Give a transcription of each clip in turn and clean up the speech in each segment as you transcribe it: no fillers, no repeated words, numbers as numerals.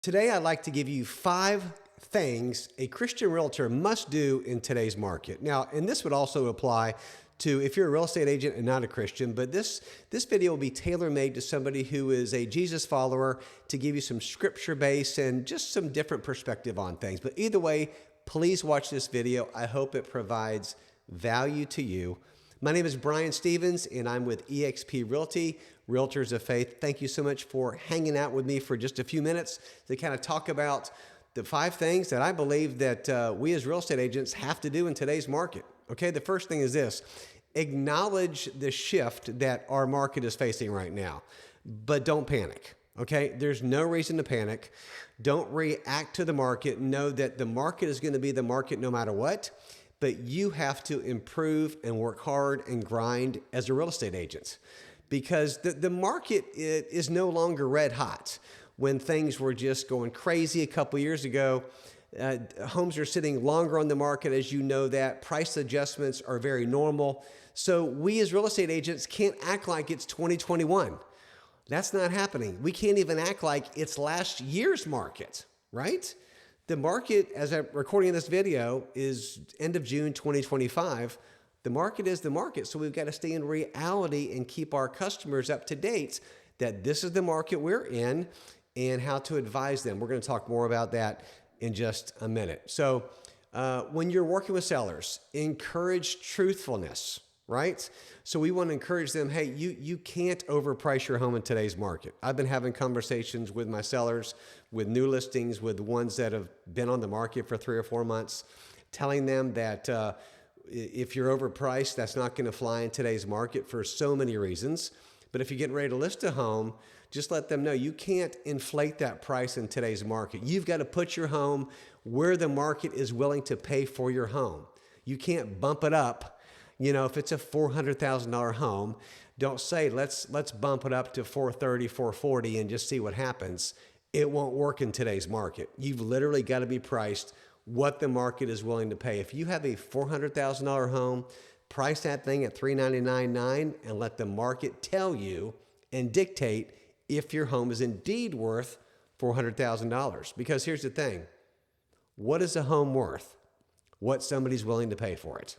Today, I'd like to give you 5 things a Christian realtor must do in today's market. Now, and this would also apply to if you're a real estate agent and not a Christian, but this video will be tailor-made to somebody who is a Jesus follower to give you some scripture base and just some different perspective on things. But either way, please watch this video. I hope it provides value to you. My name is Brian Stevens, and I'm with eXp Realty, Realtors of Faith. Thank you so much for hanging out with me for just a few minutes to kind of talk about the 5 things that I believe that we as real estate agents have to do in today's market. Okay, the first thing is this: acknowledge the shift that our market is facing right now, but don't panic. Okay, there's no reason to panic. Don't react to the market. Know that the market is going to be the market no matter what. But you have to improve and work hard and grind as a real estate agent, because the market is no longer red hot. When things were just going crazy a couple years ago, homes are sitting longer on the market, as you know that. Price adjustments are very normal. So we as real estate agents can't act like it's 2021. That's not happening. We can't even act like it's last year's market, right? The market, as I'm recording this video, is end of June 2025. The market is the market, so we've got to stay in reality and keep our customers up to date that this is the market we're in and how to advise them. We're going to talk more about that in just a minute. So when you're working with sellers, encourage truthfulness, right? So we want to encourage them, hey, you can't overprice your home in today's market. I've been having conversations with my sellers, with new listings, with ones that have been on the market for 3 or 4 months, telling them that if you're overpriced, that's not going to fly in today's market for so many reasons. But if you're getting ready to list a home, just let them know you can't inflate that price in today's market. You've got to put your home where the market is willing to pay for your home. You can't bump it up. You know, if it's a $400,000 home, don't say, let's bump it up to 430, 440 and just see what happens. It won't work in today's market. You've literally got to be priced what the market is willing to pay. If you have a $400,000 home, price that thing at $399.9 and let the market tell you and dictate if your home is indeed worth $400,000. Because here's the thing: what is a home worth? What somebody's willing to pay for it.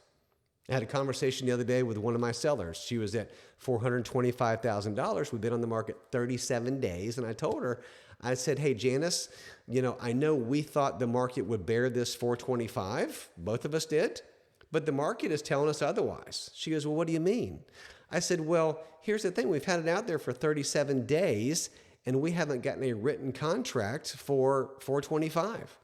I had a conversation the other day with one of my sellers. She was at $425,000. We've been on the market 37 days. And I told her, I said, hey, Janice, you know, I know we thought the market would bear this 425. Both of us did. But the market is telling us otherwise. She goes, well, what do you mean? I said, well, here's the thing. We've had it out there for 37 days, and we haven't gotten a written contract for 425.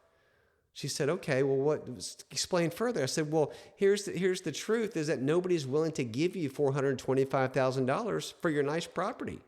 She said, okay, well, what? Explain further. I said, well, here's the truth is that nobody's willing to give you $425,000 for your nice property.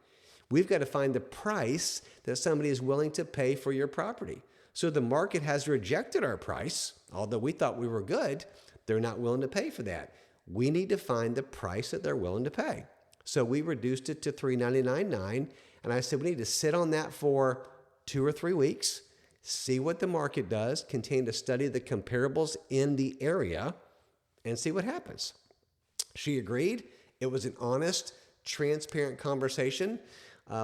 We've got to find the price that somebody is willing to pay for your property. So the market has rejected our price, although we thought we were good. They're not willing to pay for that. We need to find the price that they're willing to pay. So we reduced it to $399.9, and I said we need to sit on that for 2 or 3 weeks. See what the market does, continue to study the comparables in the area, and see what happens. She agreed. It was an honest, transparent conversation,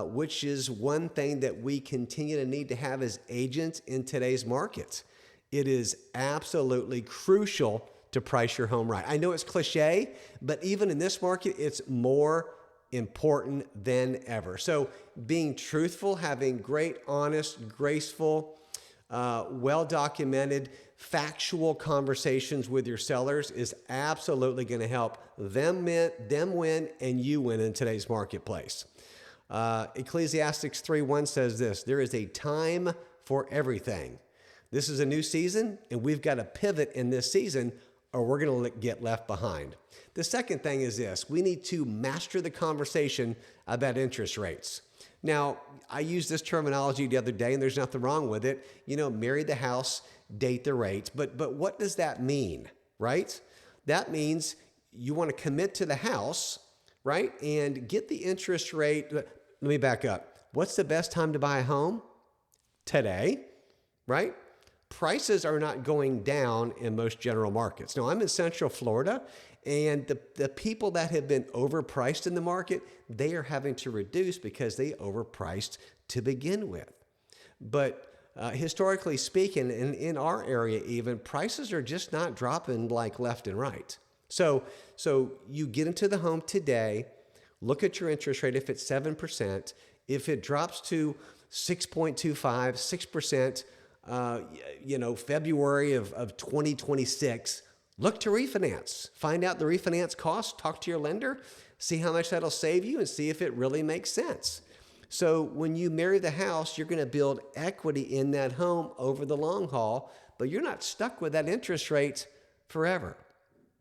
which is one thing that we continue to need to have as agents in today's market. It is absolutely crucial to price your home right. I know it's cliche, but even in this market, it's more important than ever. So being truthful, having great, honest, graceful, well-documented, factual conversations with your sellers is absolutely going to help them win and you win in today's marketplace. Ecclesiastes 3:1 says this: there is a time for everything. This is a new season, and we've got to pivot in this season or we're going to get left behind. The second thing is this: we need to master the conversation about interest rates. Now, I used this terminology the other day, and there's nothing wrong with it. You know, marry the house, date the rate. But what does that mean, right? That means you want to commit to the house, right, and get the interest rate. Let me back up. What's the best time to buy a home? Today, right? Prices are not going down in most general markets. Now, I'm in Central Florida, and the people that have been overpriced in the market, they are having to reduce because they overpriced to begin with. But historically speaking, in our area even, prices are just not dropping like left and right. So you get into the home today, look at your interest rate. If it's 7%, if it drops to 6.25, 6%, February of 2026, look to refinance. Find out the refinance cost, talk to your lender, see how much that'll save you, and see if it really makes sense. So when you marry the house, you're going to build equity in that home over the long haul, but you're not stuck with that interest rate forever.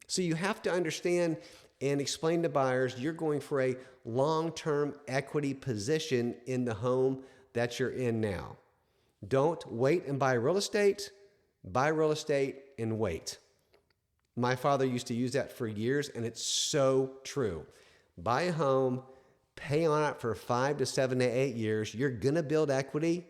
So you have to understand and explain to buyers you're going for a long-term equity position in the home that you're in now. Don't wait and buy real estate and wait. My father used to use that for years, and it's so true. Buy a home, pay on it for 5 to 7 to 8 years. You're going to build equity,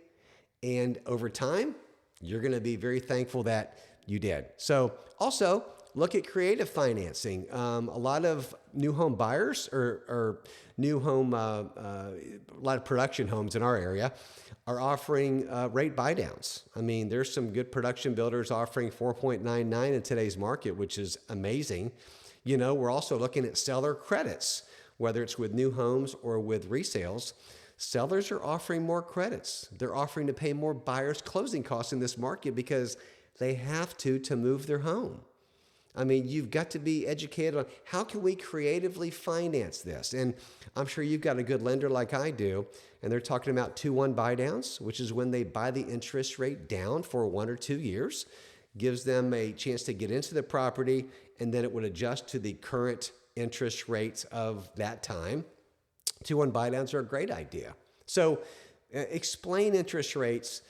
and over time, you're going to be very thankful that you did. So also, look at creative financing. A lot of new home buyers or new home, a lot of production homes in our area are offering rate buydowns. I mean, there's some good production builders offering 4.99 in today's market, which is amazing. We're also looking at seller credits, whether it's with new homes or with resales. Sellers are offering more credits. They're offering to pay more buyers' closing costs in this market because they have to move their home. I mean, you've got to be educated on how can we creatively finance this? And I'm sure you've got a good lender like I do, and they're talking about 2-1 buydowns, which is when they buy the interest rate down for 1 or 2 years, gives them a chance to get into the property, and then it would adjust to the current interest rates of that time. 2-1 buydowns are a great idea. So explain interest rates.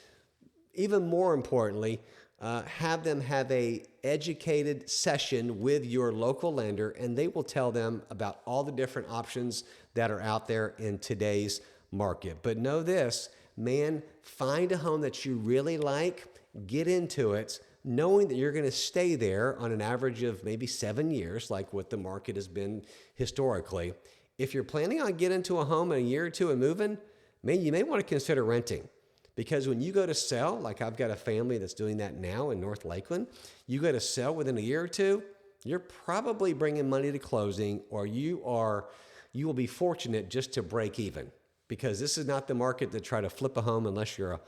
Even more importantly, have them have a educated session with your local lender, and they will tell them about all the different options that are out there in today's market. But know this, man, find a home that you really like, get into it, knowing that you're going to stay there on an average of maybe 7 years, like what the market has been historically. If you're planning on getting into a home in a year or two and moving, man, you may want to consider renting. Because when you go to sell, like I've got a family that's doing that now in North Lakeland, you go to sell within a year or two, you're probably bringing money to closing, or you will be fortunate just to break even. Because this is not the market to try to flip a home unless you're a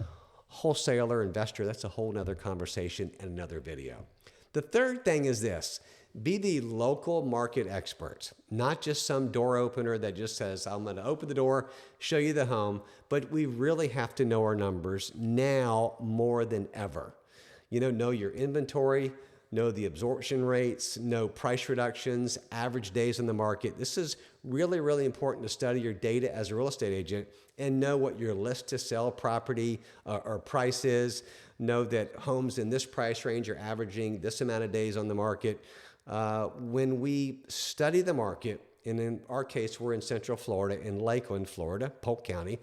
wholesaler, investor. That's a whole nother conversation and another video. The third thing is this. Be the local market expert, not just some door opener that just says, I'm going to open the door, show you the home, but we really have to know our numbers now more than ever. Know your inventory, know the absorption rates, know price reductions, average days in the market. This is really, really important to study your data as a real estate agent and know what your list to sell property or price is. Know that homes in this price range are averaging this amount of days on the market. When we study the market, and in our case, we're in Central Florida, in Lakeland, Florida, Polk County,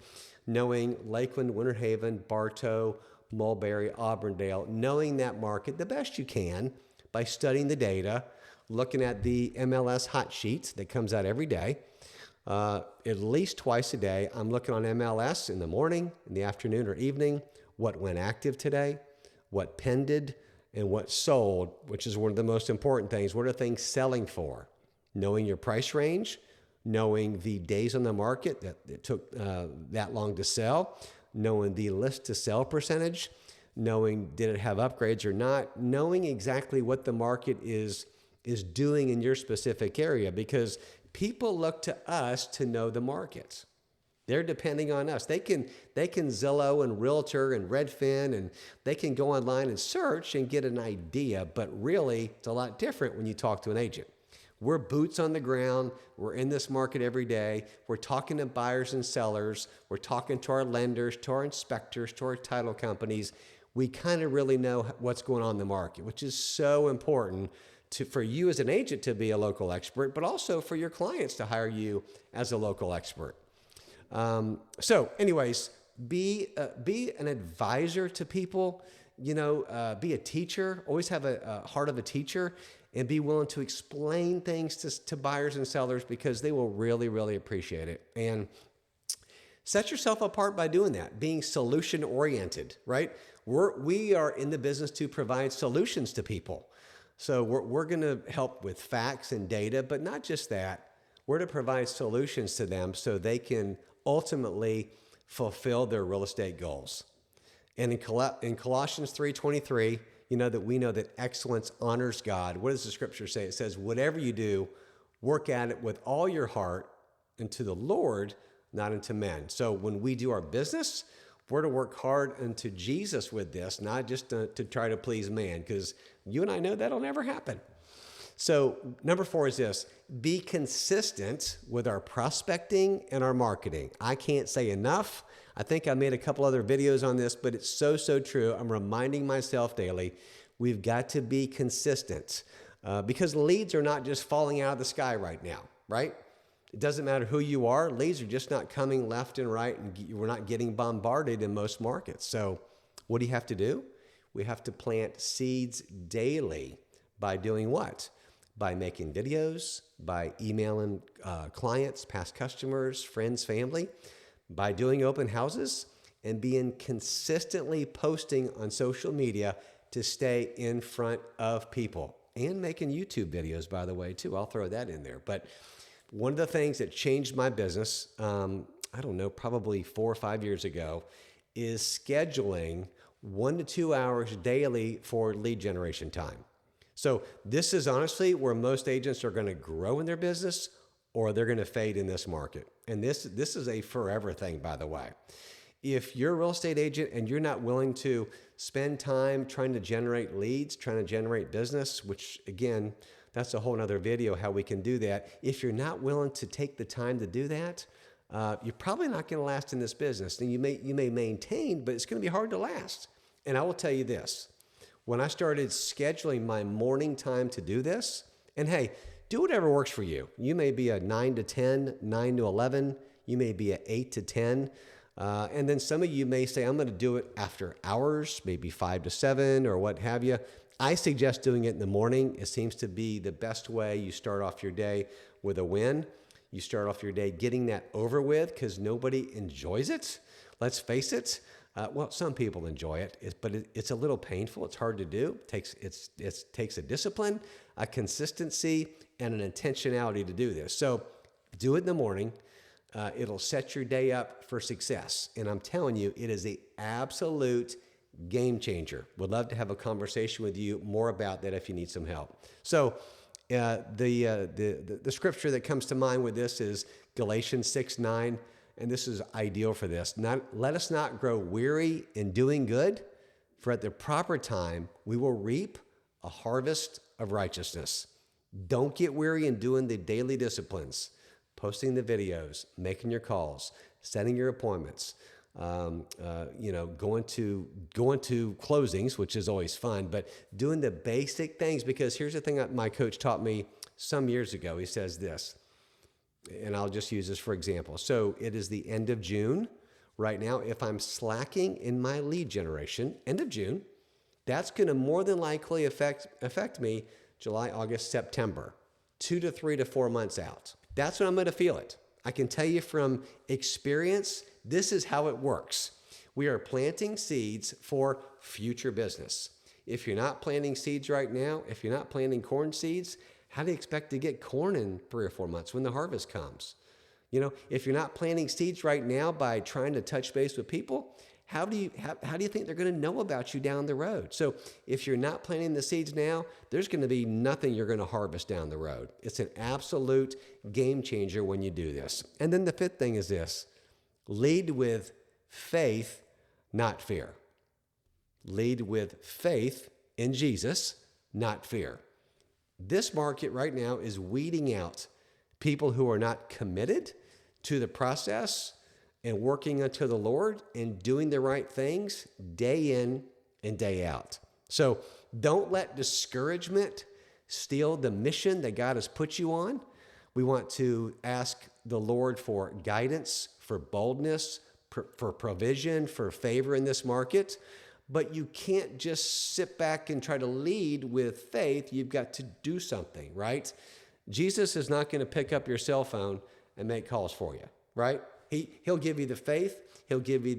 knowing Lakeland, Winter Haven, Bartow, Mulberry, Auburndale, knowing that market the best you can by studying the data, looking at the MLS hot sheet that comes out every day, at least twice a day. I'm looking on MLS in the morning, in the afternoon or evening, what went active today, what pended, and what sold, which is one of the most important things. What are things selling for? Knowing your price range, knowing the days on the market that it took that long to sell, knowing the list to sell percentage, knowing did it have upgrades or not, knowing exactly what the market is doing in your specific area, because people look to us to know the market. They're depending on us. They can Zillow and Realtor and Redfin, and they can go online and search and get an idea, but really it's a lot different when you talk to an agent. We're boots on the ground. We're in this market every day. We're talking to buyers and sellers. We're talking to our lenders, to our inspectors, to our title companies. We kind of really know what's going on in the market, which is so important for you as an agent to be a local expert, but also for your clients to hire you as a local expert. So anyways, be an advisor to people, be a teacher, always have a heart of a teacher, and be willing to explain things to buyers and sellers, because they will really, really appreciate it. And set yourself apart by doing that, being solution oriented, right? We are in the business to provide solutions to people. So we're going to help with facts and data, but not just that. We're to provide solutions to them so they can ultimately fulfill their real estate goals. And in Colossians 3:23, that we know that excellence honors God. What does the scripture say? It says, whatever you do, work at it with all your heart unto the Lord, not unto men. So when we do our business, we're to work hard unto Jesus with this, not just to try to please man, because you and I know that'll never happen. So number 4 is this: be consistent with our prospecting and our marketing. I can't say enough. I think I made a couple other videos on this, but it's so true. I'm reminding myself daily, we've got to be consistent because leads are not just falling out of the sky right now, right? It doesn't matter who you are. Leads are just not coming left and right, and we're not getting bombarded in most markets. So what do you have to do? We have to plant seeds daily by doing what? By making videos, by emailing clients, past customers, friends, family, by doing open houses, and being consistently posting on social media to stay in front of people, and making YouTube videos, by the way, too. I'll throw that in there. But one of the things that changed my business, probably 4 or 5 years ago, is scheduling 1 to 2 hours daily for lead generation time. So this is honestly where most agents are going to grow in their business, or they're going to fade in this market. And this is a forever thing, by the way. If you're a real estate agent and you're not willing to spend time trying to generate leads, trying to generate business, which again, that's a whole nother video, how we can do that. If you're not willing to take the time to do that, you're probably not going to last in this business. And you may maintain, but it's going to be hard to last. And I will tell you this, when I started scheduling my morning time to do this, and hey, do whatever works for you. You may be a 9 to 10, 9 to 11. You may be a 8 to 10. And then some of you may say, I'm going to do it after hours, maybe 5 to 7 or what have you. I suggest doing it in the morning. It seems to be the best way. You start off your day with a win. You start off your day getting that over with, because nobody enjoys it. Let's face it. Well, some people enjoy it, but it's a little painful. It's hard to do. It takes a discipline, a consistency, and an intentionality to do this. So do it in the morning. It'll set your day up for success. And I'm telling you, it is an absolute game changer. Would love to have a conversation with you more about that if you need some help. So the scripture that comes to mind with this is Galatians 6:9. And this is ideal for this. Let us not grow weary in doing good, for at the proper time we will reap a harvest of righteousness. Don't get weary in doing the daily disciplines, posting the videos, making your calls, setting your appointments, going to closings, which is always fun, but doing the basic things. Because here's the thing that my coach taught me some years ago. He says this, and I'll just use this for example. So it is the end of June right now. If I'm slacking in my lead generation, end of June, that's going to more than likely affect me July, August, September, 2 to 3 to 4 months out. That's when I'm going to feel it. I can tell you from experience, this is how it works. We are planting seeds for future business. If you're not planting seeds right now, if you're not planting corn seeds, how do you expect to get corn in 3 or 4 months when the harvest comes? If you're not planting seeds right now by trying to touch base with people, how do you think they're going to know about you down the road? So if you're not planting the seeds now, there's going to be nothing you're going to harvest down the road. It's an absolute game changer when you do this. And then the 5th thing is this: lead with faith, not fear. Lead with faith in Jesus, not fear. This market right now is weeding out people who are not committed to the process and working unto the Lord and doing the right things day in and day out. So don't let discouragement steal the mission that God has put you on. We want to ask the Lord for guidance, for boldness, for provision, for favor in this market. But you can't just sit back and try to lead with faith. You've got to do something, right? Jesus is not going to pick up your cell phone and make calls for you, right? He'll give you the faith. He'll give you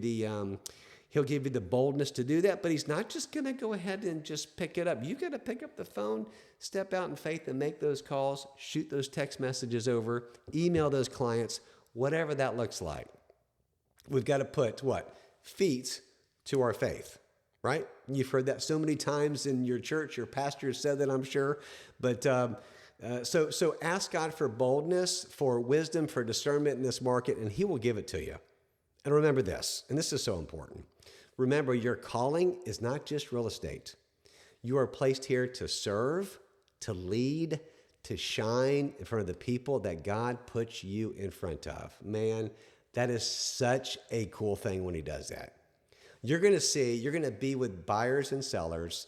He'll give you the boldness to do that, but he's not just going to go ahead and just pick it up. You got to pick up the phone, step out in faith and make those calls, shoot those text messages over, email those clients, whatever that looks like. We've got to put what? Feet to our faith, right? You've heard that so many times in your church. Your pastor said that, I'm sure. But so ask God for boldness, for wisdom, for discernment in this market, and he will give it to you. And remember this, and this is so important. Remember, your calling is not just real estate. You are placed here to serve, to lead, to shine in front of the people that God puts you in front of. Man, that is such a cool thing when he does that. You're going to be with buyers and sellers,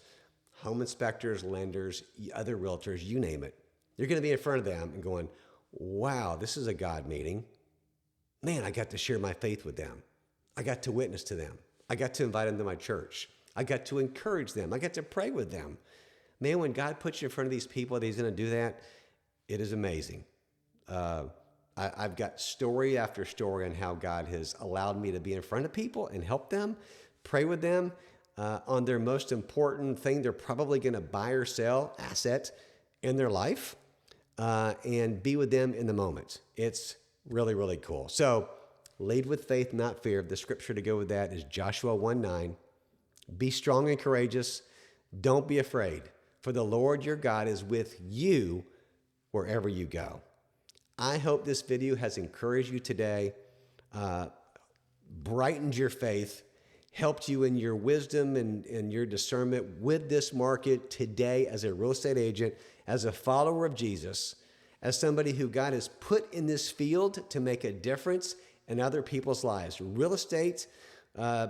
home inspectors, lenders, other realtors, you name it. You're going to be in front of them and going, wow, this is a God meeting. Man, I got to share my faith with them. I got to witness to them. I got to invite them to my church. I got to encourage them. I got to pray with them. Man, when God puts you in front of these people that he's going to do that, it is amazing. I've got story after story on how God has allowed me to be in front of people and help them, pray with them on their most important thing they're probably going to buy or sell, asset in their life, and be with them in the moment. It's really, really cool. So lead with faith, not fear. The scripture to go with that is Joshua 1:9. Be strong and courageous. Don't be afraid, for the Lord your God is with you wherever you go. I hope this video has encouraged you today, brightened your faith, helped you in your wisdom and your discernment with this market today as a real estate agent, as a follower of Jesus, as somebody who God has put in this field to make a difference in other people's lives. Real estate,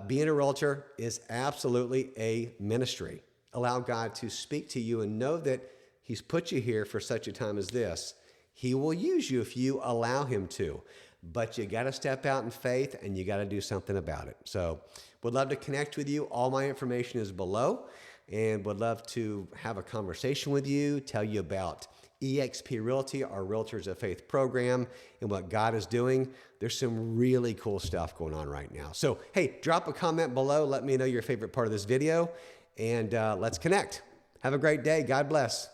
being a realtor, is absolutely a ministry. Allow God to speak to you and know that he's put you here for such a time as this. He will use you if you allow him to, but you got to step out in faith and you got to do something about it. So would love to connect with you. All my information is below, and would love to have a conversation with you, tell you about eXp Realty, our Realtors of Faith program, and what God is doing. There's some really cool stuff going on right now. So, hey, drop a comment below. Let me know your favorite part of this video, and let's connect. Have a great day. God bless.